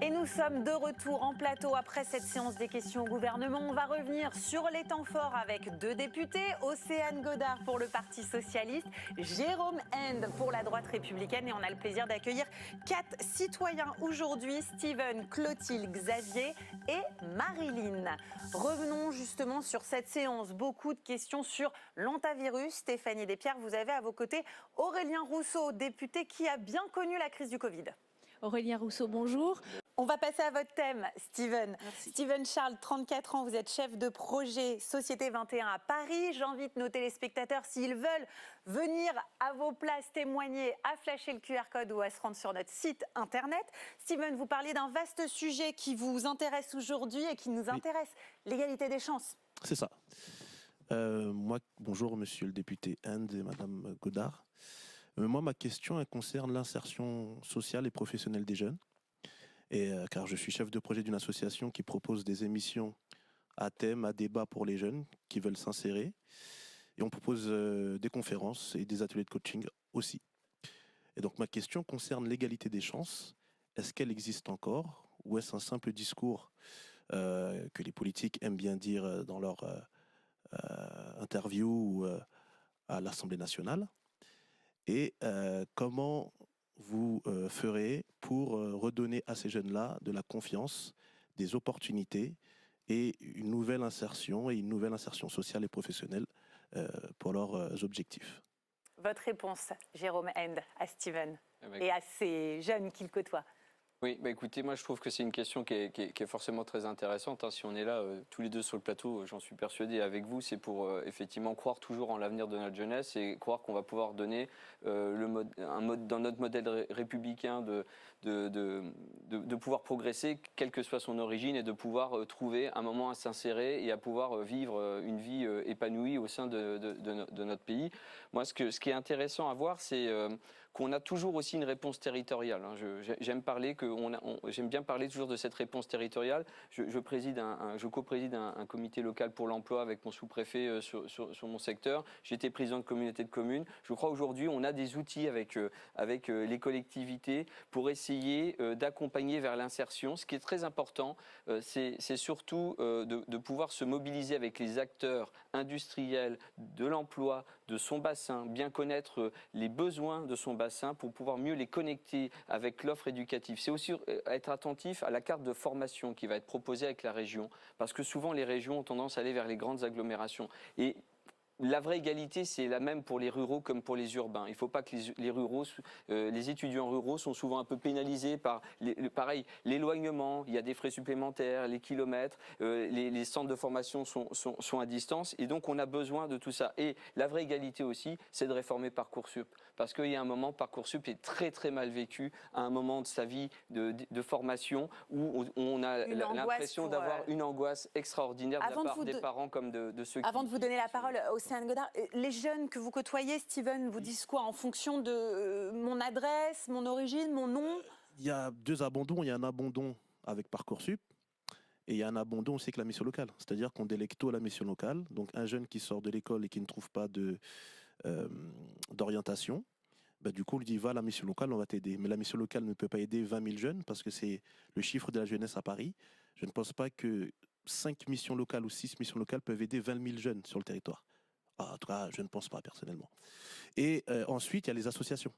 Et nous sommes de retour en plateau après cette séance des questions au gouvernement. On va revenir sur les temps forts avec deux députés, Océane Godard pour le Parti Socialiste, Jérôme End pour la droite républicaine. Et on a le plaisir d'accueillir 4 citoyens aujourd'hui, Steven, Clotilde, Xavier et Marilyn. Revenons justement sur cette séance. Beaucoup de questions sur l'hantavirus. Stéphanie Despierres, vous avez à vos côtés Aurélien Rousseau, député qui a bien connu la crise du Covid. Aurélien Rousseau, bonjour. On va passer à votre thème, Steven. Merci. Steven Charles, 34 ans, vous êtes chef de projet Société 21 à Paris. J'invite nos téléspectateurs, s'ils veulent venir à vos places témoigner, à flasher le QR code ou à se rendre sur notre site internet. Steven, vous parliez d'un vaste sujet qui vous intéresse aujourd'hui et qui nous intéresse, l'égalité des chances. C'est ça. Bonjour monsieur le député End et madame Godard. Moi, ma question elle concerne l'insertion sociale et professionnelle des jeunes. Car je suis chef de projet d'une association qui propose des émissions à thème, à débat pour les jeunes qui veulent s'insérer. Et on propose des conférences et des ateliers de coaching aussi. Et donc ma question concerne l'égalité des chances. Est-ce qu'elle existe encore ou est-ce un simple discours que les politiques aiment bien dire dans leur interview ou à l'Assemblée nationale? Et comment vous ferez pour redonner à ces jeunes-là de la confiance, des opportunités et une nouvelle insertion sociale et professionnelle pour leurs objectifs? Votre réponse, Jérôme End, à Steven et à ces jeunes qu'il côtoie. Oui, écoutez, moi je trouve que c'est une question qui est forcément très intéressante. Si on est là tous les deux sur le plateau, j'en suis persuadé avec vous, c'est pour effectivement croire toujours en l'avenir de notre jeunesse et croire qu'on va pouvoir donner dans notre modèle républicain de pouvoir progresser, quelle que soit son origine, et de pouvoir trouver un moment à s'insérer et à pouvoir vivre une vie épanouie au sein de notre pays. Moi, ce qui est intéressant à voir, c'est qu'on a toujours aussi une réponse territoriale. J'aime bien parler toujours de cette réponse territoriale. Je co-préside un comité local pour l'emploi avec mon sous-préfet sur mon secteur. J'étais président de communauté de communes. Je crois aujourd'hui on a des outils avec les collectivités pour essayer d'accompagner vers l'insertion. Ce qui est très important, c'est surtout de pouvoir se mobiliser avec les acteurs industriels de l'emploi, de son bassin, bien connaître les besoins de son bassin pour pouvoir mieux les connecter avec l'offre éducative. C'est aussi être attentif à la carte de formation qui va être proposée avec la région, parce que souvent les régions ont tendance à aller vers les grandes agglomérations. Et la vraie égalité, c'est la même pour les ruraux comme pour les urbains. Il ne faut pas que les étudiants ruraux sont souvent un peu pénalisés par, l'éloignement, il y a des frais supplémentaires, les kilomètres, les centres de formation sont à distance, et donc on a besoin de tout ça. Et la vraie égalité aussi, c'est de réformer Parcoursup, parce qu'il y a un moment, Parcoursup est très très mal vécu, à un moment de sa vie de formation, où on a l'impression d'avoir une angoisse extraordinaire de la part des parents comme de ceux qui... Avant de vous donner la parole, Océane Godard, les jeunes que vous côtoyez, Steven, vous disent quoi en fonction de mon adresse, mon origine, mon nom? Il y a deux abandons. Il y a un abandon avec Parcoursup et il y a un abandon aussi avec la mission locale. C'est-à-dire qu'on délègue tout à la mission locale. Donc un jeune qui sort de l'école et qui ne trouve pas d'orientation, du coup on lui dit va à la mission locale, on va t'aider. Mais la mission locale ne peut pas aider 20 000 jeunes parce que c'est le chiffre de la jeunesse à Paris. Je ne pense pas que 5 missions locales ou 6 missions locales peuvent aider 20 000 jeunes sur le territoire. En tout cas, je ne pense pas personnellement. Et ensuite, il y a les associations.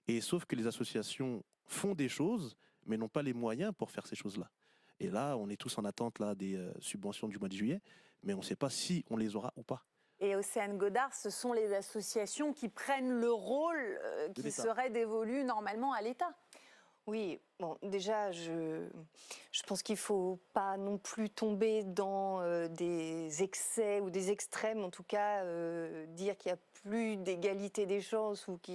Et sauf que les associations font des choses, mais n'ont pas les moyens pour faire ces choses-là. Et là, on est tous en attente là, des subventions du mois de juillet, mais on ne sait pas si on les aura ou pas. Et Océane Godard, ce sont les associations qui prennent le rôle qui serait dévolu normalement à l'État. Oui, bon, déjà, je pense qu'il ne faut pas non plus tomber dans des excès ou des extrêmes, en tout cas, dire qu'il n'y a plus d'égalité des chances ou que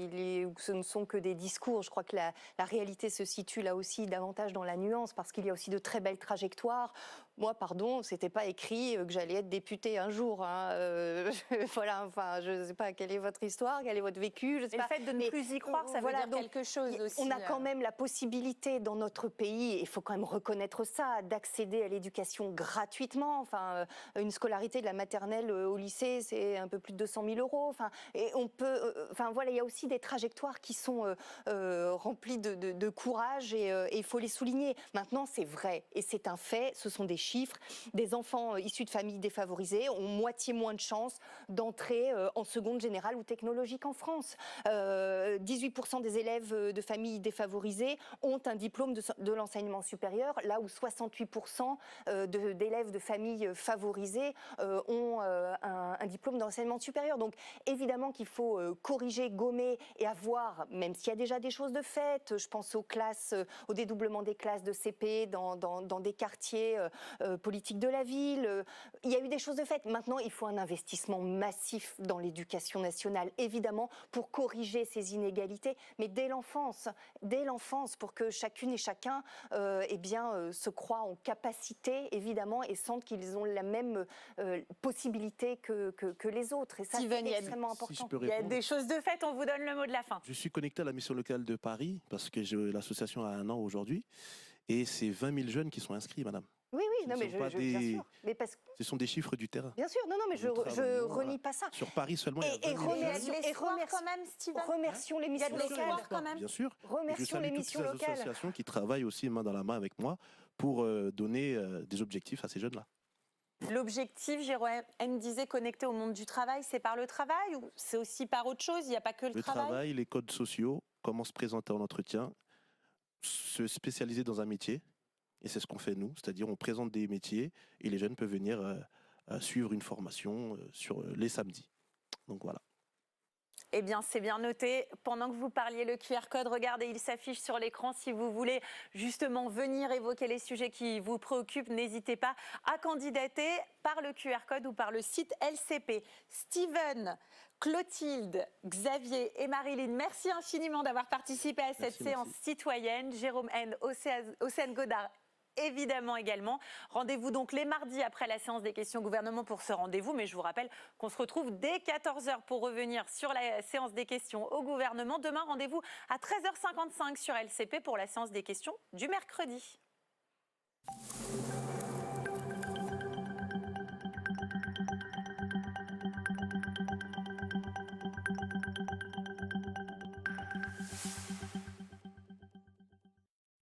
ce ne sont que des discours. Je crois que la réalité se situe là aussi davantage dans la nuance, parce qu'il y a aussi de très belles trajectoires. Moi, pardon, c'était pas écrit que j'allais être députée un jour. Voilà, enfin, je ne sais pas quelle est votre histoire, quel est votre vécu. Je sais pas. Le fait de ne plus y croire, ça veut dire quelque chose aussi. On a quand même la possibilité dans notre pays, il faut quand même reconnaître ça, d'accéder à l'éducation gratuitement. Enfin, une scolarité de la maternelle au lycée, c'est un peu plus de 200 000 €. Enfin, Et on peut, enfin voilà, il y a aussi des trajectoires qui sont remplies de courage et il faut les souligner. Maintenant, c'est vrai et c'est un fait, ce sont des chiffres. Des enfants issus de familles défavorisées ont moitié moins de chances d'entrer en seconde générale ou technologique en France. 18% des élèves de familles défavorisées ont un diplôme de l'enseignement supérieur, là où 68% d'élèves de familles favorisées ont un diplôme d'enseignement supérieur. Donc évidemment qu'il faut corriger, gommer et avoir, même s'il y a déjà des choses de faites, je pense aux classes, au dédoublement des classes de CP dans des quartiers politiques de la ville. Il y a eu des choses de faites. Maintenant, il faut un investissement massif dans l'éducation nationale, évidemment, pour corriger ces inégalités, mais dès l'enfance, pour que chacune et chacun se croient en capacité, évidemment, et sentent qu'ils ont la même possibilité que les autres. Et ça, Steven, c'est extrêmement important. Si je peux Il y a répondre. des choses de faites, on vous donne le mot de la fin. Je suis connecté à la mission locale de Paris parce que l'association a 1 an aujourd'hui et c'est 20 000 jeunes qui sont inscrits, madame. Oui, Ce non, ne mais sont pas bien sûr. Mais parce que, Ce sont des chiffres du terrain. bien sûr, non, mais je renie pas ça. Sur Paris seulement, il y a Et 20 000 Il y a jeunes. de l'espoir quand même, Steven. Remercions les Il y a missions de l'espoir locales. quand même. Bien sûr. Et je Remercions salue les toutes missions ces locales. associations qui travaillent aussi main dans la main avec moi pour donner des objectifs à ces jeunes-là. L'objectif, Jérôme N disait, connecté au monde du travail, c'est par le travail ou c'est aussi par autre chose? Il n'y a pas que le Le travail, les codes sociaux, comment se présenter en entretien, se spécialiser dans un métier. Et c'est ce qu'on fait nous, c'est-à-dire on présente des métiers et les jeunes peuvent venir suivre une formation sur les samedis. Donc voilà. Eh bien, c'est bien noté. Pendant que vous parliez, le QR code, regardez, il s'affiche sur l'écran. Si vous voulez justement venir évoquer les sujets qui vous préoccupent, n'hésitez pas à candidater par le QR code ou par le site LCP. Steven, Clotilde, Xavier et Marilyn, merci infiniment d'avoir participé à cette séance citoyenne. Jérôme N, Océane Godard, évidemment également. Rendez-vous donc les mardis après la séance des questions gouvernement pour ce rendez-vous. Mais je vous rappelle qu'on se retrouve dès 14h pour revenir sur la séance des questions au gouvernement. Demain, rendez-vous à 13h55 sur LCP pour la séance des questions du mercredi.